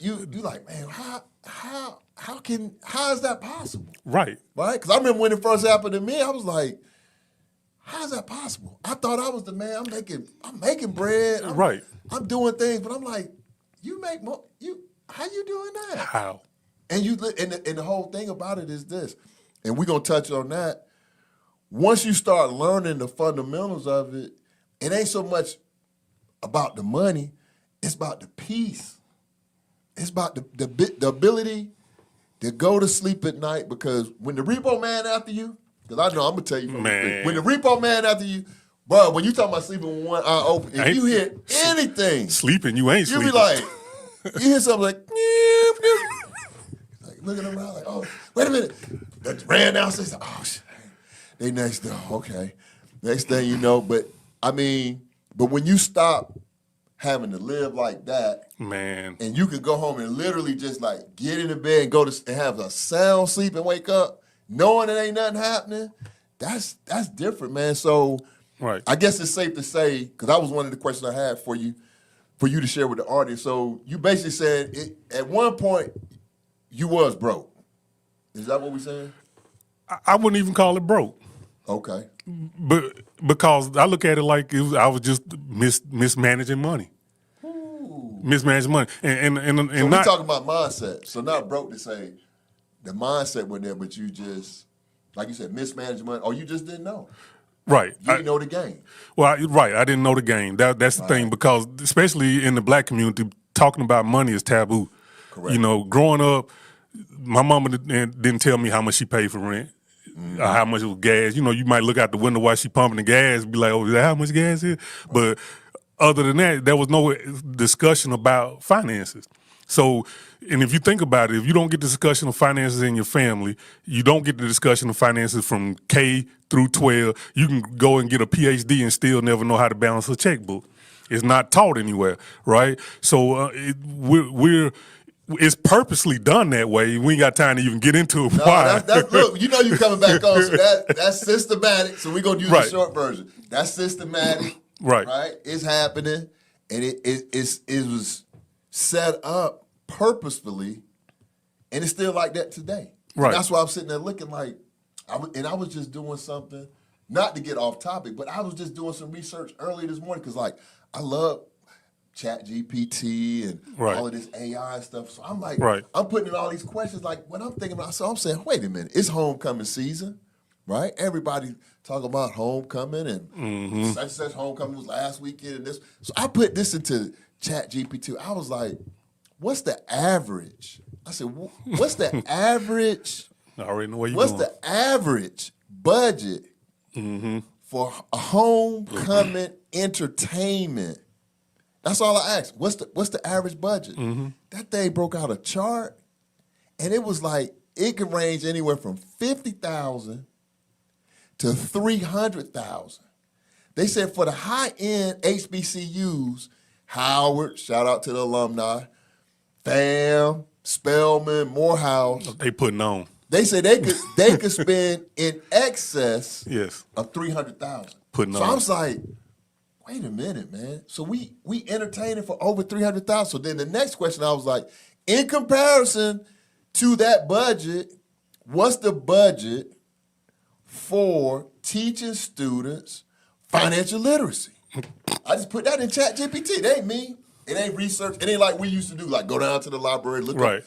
you like, man, how is that possible? Right. Right? Because I remember when it first happened to me, I was like, how is that possible? I thought I was the man. I'm making bread. Right. I'm doing things, but I'm like, you make more. How you doing that? How? And the whole thing about it is this, and we're gonna touch on that. Once you start learning the fundamentals of it, it ain't so much about the money, it's about the peace. It's about the ability to go to sleep at night, because when the repo man after you, because I know I'm gonna tell you from Man. when the repo man after you, bro, when you talking about sleeping with one eye open, if you hear anything, Sleeping, you ain't you sleeping. be like, you hear something like, neep, neep. Like looking around like, oh, wait a minute. That ran downstairs, like, oh shit. They next door, okay. Next thing you know, but when you stop having to live like that, man, and you could go home and literally just like get in the bed and go to and have a sound sleep and wake up knowing it ain't nothing happening, that's different, man. So right. I guess it's safe to say, because that was one of the questions I had for you to share with the audience. So you basically said at one point you was broke. Is that what we're saying? I wouldn't even call it broke. Okay. But because I look at it like I was just mismanaging money. Ooh. Mismanaging money. And So we're not talking about mindset. So not broke to say the mindset was there, but you just, like you said, mismanagement, or you just didn't know. right. You didn't know the game. Well, right. I didn't know the game. That's the thing, because especially in the black community, talking about money is taboo. Correct. You know, growing up, my mama didn't tell me how much she paid for rent, or how much it was gas. You know, you might look out the window while she pumping the gas, be like, "Oh, is that how much gas is?" But other than that, there was no discussion about finances. So, and if you think about it, if you don't get the discussion of finances in your family, you don't get the discussion of finances from K through 12. You can go and get a PhD and still never know how to balance a checkbook. It's not taught anywhere, right? So it's purposely done that way. We ain't got time to even get into it. No, Why? that's look, you know you coming back on, so that's systematic. So we're gonna use the short version. That's systematic. Right. Right? It's happening. And it was set up purposefully, and it's still like that today. Right. And that's why I'm sitting there looking like, I was just doing something, not to get off topic, but I was just doing some research earlier this morning, because like I love ChatGPT and all of this AI stuff. So I'm like, I'm putting in all these questions. Like when I'm thinking about, so I'm saying, wait a minute, it's homecoming season, right? Everybody talking about homecoming, and such homecoming was last weekend and this. So I put this into ChatGPT. I was like, what's the average? I said, what's the average? I already know where you're What's going. the average budget for a homecoming entertainment? That's all I asked. What's the average budget? That thing broke out a chart, and it was like it could range anywhere from $50,000 to $300,000. They said for the high-end HBCUs, Howard, shout out to the alumni, FAM, Spelman, Morehouse. They putting on. They said they could spend in excess of $300,000. Putting so on. I was like, wait a minute, man. So we entertaining for over $300,000. So then the next question, I was like, in comparison to that budget, what's the budget for teaching students financial literacy? I just put that in ChatGPT. It ain't me. It ain't research. It ain't like we used to do, like go down to the library, look up. Right.